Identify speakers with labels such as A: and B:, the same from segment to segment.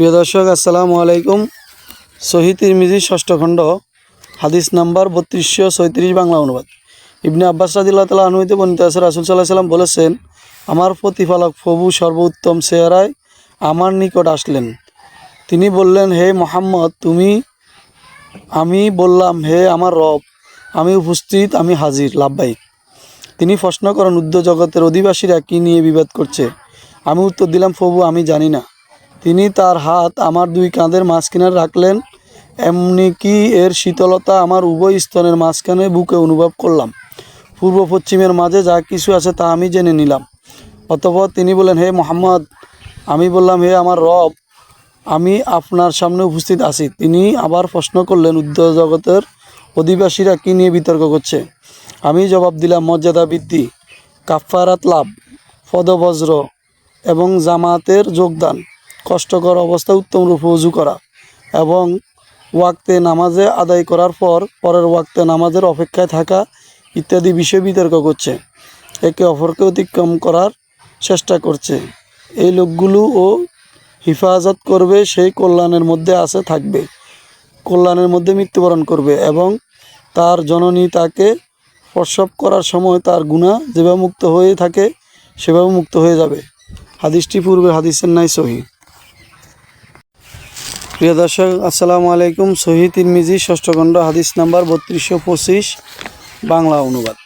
A: প্রিয় দর্শক, আসসালামু আলাইকুম। সহিহ তিরমিজি ষষ্ঠ খণ্ড হাদিস নাম্বার 3236 বাংলা অনুবাদ। ইবনে আব্বাস রাদিয়াল্লাহু তাআলা আনহু হতে বর্ণিত আছে, রাসূল সাল্লাল্লাহু আলাইহি সাল্লাম বলেছেন, আমার প্রতিপালক প্রভু সর্বোত্তম চেহারায় আমার নিকট আসলেন। তিনি বললেন, হে মুহাম্মদ, আমি বললাম, হে আমার রব, আমি উপস্থিত, আমি হাজির, লাব্বাইক। তিনি প্রশ্ন করেন, উর্ধ্ব জগতের অধিবাসীরা কি নিয়ে বিবাদ করছে? আমি উত্তর দিলাম, প্রভু, আমি জানি না। তিনি তার হাত আমার দুই কাঁধের মাঝখানে রাখলেন, এমনকি এর শীতলতা আমার উভয় স্তনের মাঝখানে বুকে অনুভব করলাম। পূর্ব পশ্চিমের মাঝে যা কিছু আছে তা আমি জেনে নিলাম। অতঃপর তিনি বলেন, হে মুহাম্মদ, আমি বললাম, হে আমার রব, আমি আপনার সামনে উপস্থিত আছি। তিনি আবার প্রশ্ন করলেন, উর্ধ্ব জগতের অধিবাসীরা কী নিয়ে বিতর্ক করছে? আমি জবাব দিলাম, মর্যাদা বৃদ্ধি, কাফফারাত লাভ, পদবজ্র এবং জামাতের যোগদান, কষ্টকর অবস্থা উত্তম রূপে ওযু করা এবং ওয়াক্তে নামাজে আদায় করার পর পরের ওয়াক্তে নামাজের অপেক্ষায় থাকা ইত্যাদি বিষয়ে বিতর্ক করছে, একে অপরকে অতিক্রম করার চেষ্টা করছে। এই লোকগুলোও হিফাজত করবে, সেই কল্যাণের মধ্যে থাকবে, কল্যাণের মধ্যে মৃত্যুবরণ করবে এবং তার জননী তাকে প্রসব করার সময় তার গুনাহ যেভাবে মুক্ত হয়ে থাকে সেভাবে মুক্ত হয়ে যাবে। হাদিসটি পূর্বের হাদিসের ন্যায় সহিহ। প্রিয় দর্শক, আসসালামু আলাইকুম। সহিহ তিরমিজি ষষ্ঠ খণ্ড হাদিস নাম্বার 3225 বাংলা অনুবাদ।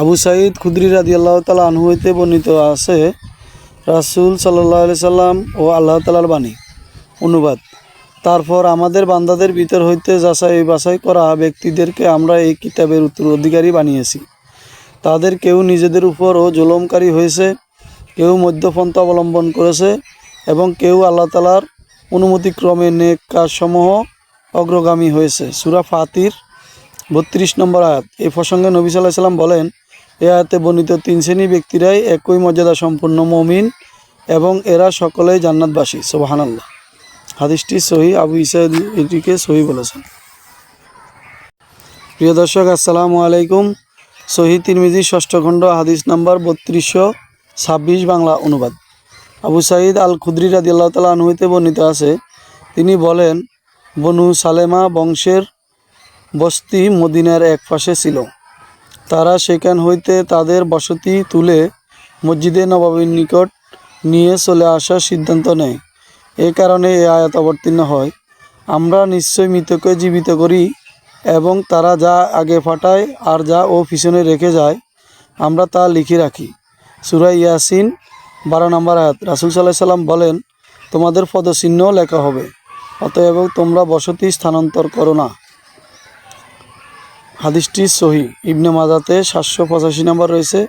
A: আবু সাঈদ খুদরি রাদিয়াল্লাহু তাআলা আনহু হতে বর্ণিত আছে, রাসূল সাল্লাল্লাহু আলাইহি সাল্লাম ও আল্লাহ তাআলার বাণী। অনুবাদ। তারপর আমাদের বান্দাদের ভিতর হইতে যাচাই বাছাই করা ব্যক্তিদেরকে আমরা এই কিতাবের উত্তরাধিকারী বানিয়েছি। তাদের কেউ নিজেদের উপরও জুলুমকারী হয়েছে, কেউ মধ্যপন্থা অবলম্বন করেছে এবং কেউ আল্লাহ তাআলার অনুমতিক্রমে নেক কাজসমূহ অগ্রগামী হয়েছে। সূরা ফাতির 32 নম্বর আয়াত। এই প্রসঙ্গে নবী সাল্লাল্লাহু আলাইহি সাল্লাম বলেন, এই আয়াতে বর্ণিত তিন শ্রেণী ব্যক্তিরাই একই মর্যাদা সম্পন্ন মুমিন এবং এরা সকলেই জান্নাতবাসী। সুবহানাল্লাহ। হাদিসটি সহিহ। আবু ঈসা এটিকে সহিহ বলেছেন। প্রিয় দর্শক, আসসালামু আলাইকুম। সহিহ তিরমিজি ষষ্ঠ খণ্ড হাদিস নাম্বার 3226 বাংলা অনুবাদ। আবু সাঈদ আল খুদরি রাদিয়াল্লাহু তাআলা আনহু হতে বর্ণিত আছে, তিনি বলেন, বনু সালেমা বংশের বস্তি মদিনার এক পাশে ছিল। তারা সেখান হইতে তাদের বসতি তুলে মসজিদে নববীর নিকট নিয়ে চলে আসার সিদ্ধান্ত নেয়। এই কারণে এই আয়াত অবতীর্ণ হয়, আমরা নিশ্চয় মৃতকে জীবিত করি এবং তারা যা আগে পাঠায় আর যা ও পিছনে রেখে যায় আমরা তা লিখে রাখি। সূরা ইয়াসিন 12 নম্বর আয়াত। রাসূল সাল্লাল্লাহু আলাইহি সাল্লাম বলেন, তোমাদের পদচিহ্ন লেখা হবে, অতএব তোমরা বসতি স্থানান্তর করো না। হাদিসটি সহিহ। ইবনে মাজাতে 785 নম্বর রয়েছে।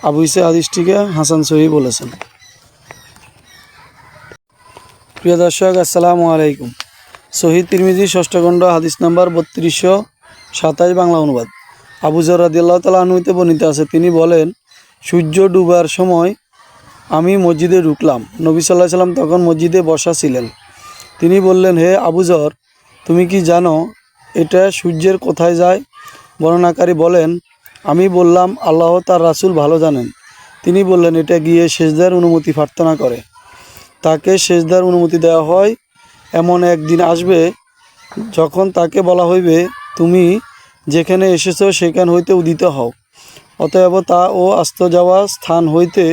A: আবু ঈসা হাদিসটিকে হাসান সহিহ বলেছেন। প্রিয় দর্শক, আসসালামু আলাইকুম। সহিহ তিরমিজি ষষ্ঠ খণ্ড হাদিস নাম্বার 3227 বাংলা অনুবাদ। আবু যর রাদিয়াল্লাহু তাআলা আনহু হতে বর্ণিত আছে, তিনি বলেন, সূর্য ডুবার সময় আমি মসজিদে ঢুকলাম। নবী সাল্লাল্লাহু আলাইহি সাল্লাম তখন মসজিদে বসা ছিলেন। তিনি বললেন, হে আবু যর, তুমি কি জানো এটা সূর্যের কোথায় যায়? বর্ণনাকারী বলেন, আমি বললাম, আল্লাহ তার রাসূল ভালো জানেন। তিনি বললেন, এটা গিয়ে সেজদার অনুমতি প্রার্থনা করে। তাকে সেজদার অনুমতি দেওয়া হয়। এমন একদিন আসবে যখন তাকে বলা হইবে, তুমি যেখানে এসেছো সেখান হইতে উদিত হও, অতএব তা ও আস্ত যাওয়া স্থান হইতে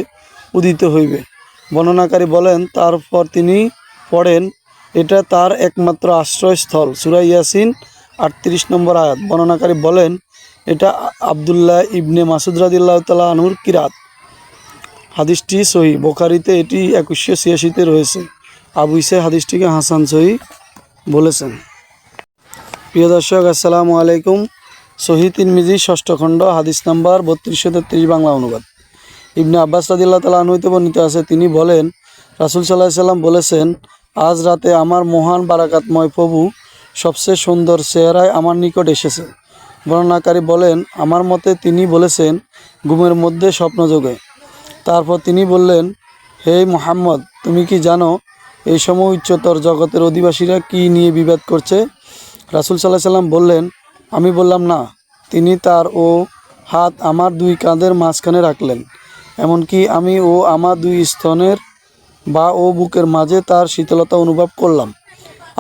A: উদিত হইবে। বর্ণনাকারী বলেন, তারপর তিনি পড়েন, এটা তার একমাত্র আশ্রয়স্থল। সূরা ইয়াসিন 38 নম্বর আয়াত। বর্ণনাকারী বলেন, এটা আব্দুল্লাহ ইবনে মাসউদ রাদিয়াল্লাহু তাআলা আনহুর কিরাত। হাদিসটি সহিহ। বুখারীতে এটি 2186-তে রয়েছে। আবু ঈসা হাদিসটিকে হাসান সহিহ বলেছেন। প্রিয় দর্শক, আসসালামু আলাইকুম। সহিহ তিরমিজি ষষ্ঠ খণ্ড হাদিস নাম্বার 3233 বাংলা অনুবাদ। ইবনে আব্বাস রাদিয়াল্লাহু তাআলা আনহু হতে বর্ণিত আছে, তিনি বলেন, রাসূল সাল্লাল্লাহু আলাইহি সাল্লাম বলেছেন, আজ রাতে আমার মহান বারাকাতময় প্রভু সবচেয়ে সুন্দর চেহারায় আমার নিকট এসেছে। বর্ণনাকারী বলেন, আমার মতে তিনি বলেছেন ঘুমের মধ্যে স্বপ্নযোগে। তারপর তিনি বললেন, হে মুহাম্মদ, তুমি কি জানো এই সময় উচ্চতর জগতের অধিবাসীরা কি নিয়ে বিবাদ করছে? রাসূল সাল্লাল্লাহু আলাইহি সাল্লাম বললেন, আমি বললাম, না। তিনি তার হাত আমার দুই কাঁধের মাঝখানে রাখলেন, এমনকি আমি আমার দুই স্তনের বা ও বুকের মাঝে তার শীতলতা অনুভব করলাম।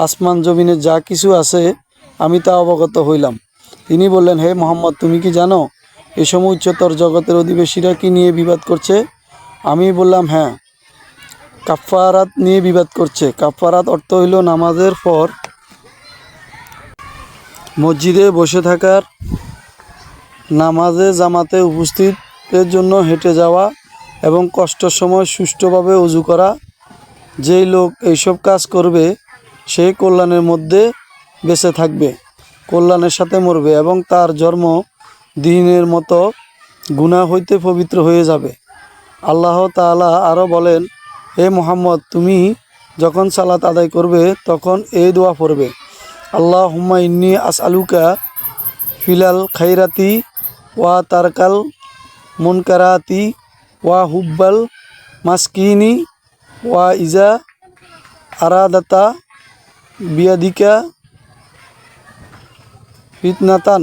A: আসমান জমিনে যা কিছু আছে আমি তা অবগত হইলাম। তিনি বললেন, হে মোহাম্মদ, তুমি কি জানো এ সময় উচ্চতর জগতের অধিবাসীরা কি নিয়ে বিবাদ করছে? আমি বললাম, হ্যাঁ, কাফফারাত নিয়ে বিবাদ করছে। কাফফারাত অর্থ হইল নামাজের পর মসজিদে বসে থাকার, নামাজে জামাতে উপস্থিতের জন্য হেঁটে যাওয়া এবং কষ্টের সময় সুষ্ঠুভাবে ওযু করা। যেই লোক এইসব কাজ করবে সে কল্যাণের মধ্যে বেঁচে থাকবে, কল্যাণের সাথে মরবে এবং তার জন্ম দিনের মতো গুনাহ হইতে পবিত্র হয়ে যাবে। আল্লাহ তাআলা আরও বলেন, হে মুহাম্মদ, তুমি যখন সালাত আদায় করবে তখন এই দোয়া পড়বে, আল্লাহুম্মা ইন্নী আসআলুকা ফিলাল খাইরাতি ওয়া তারকাল মুনকারাতি ওয়া হুব্বাল মাসকিনি ওয়া ইজা আরাদাতা বিয়াদিকা ফিতনাতান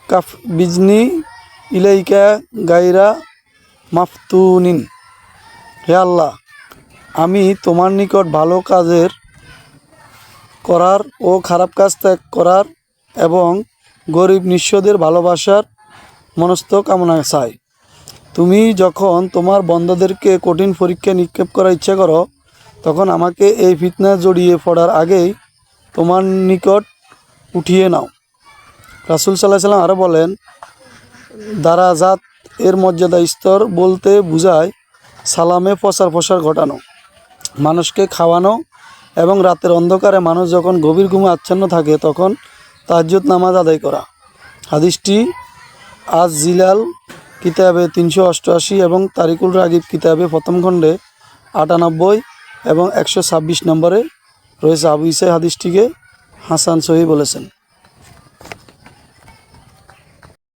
A: কাফ বিজনি ইলাইকা গায়রা মাফতুনিন। হে আল্লাহ, আমি তোমার নিকট ভালো কাজের করার ও খারাপ কাজ ত্যাগ করার এবং গরিব নিঃস্বদের ভালোবাসার মনস্থ কামনা চাই। তুমি যখন তোমার বন্দাদেরকে কঠিন পরীক্ষা নিক্ষেপ করার ইচ্ছা করো তখন আমাকে এই ফিতনা জড়িয়ে পড়ার আগেই তোমার নিকট উঠিয়ে নাও। রাসূল সাল্লাল্লাহু আলাইহি সাল্লাম আরও বলেন, দারাজাত এর মর্যাদা স্তর বলতে বোঝায় সালামে প্রচার প্রসার ঘটানো, মানুষকে খাওয়ানো এবং রাতের অন্ধকারে মানুষ যখন গভীর ঘুমে আচ্ছন্ন থাকে তখন তাহাজ্জুদ নামাজ আদায় করা। হাদিসটি আজ জিলাল কিতাবে 388 এবং তারিকুল রাগিব কিতাবে প্রথম খণ্ডে 98 এবং 126 নম্বরে রয়েছে। আবু ঈসা হাদিসটিকে হাসান সহিহ বলেছেন।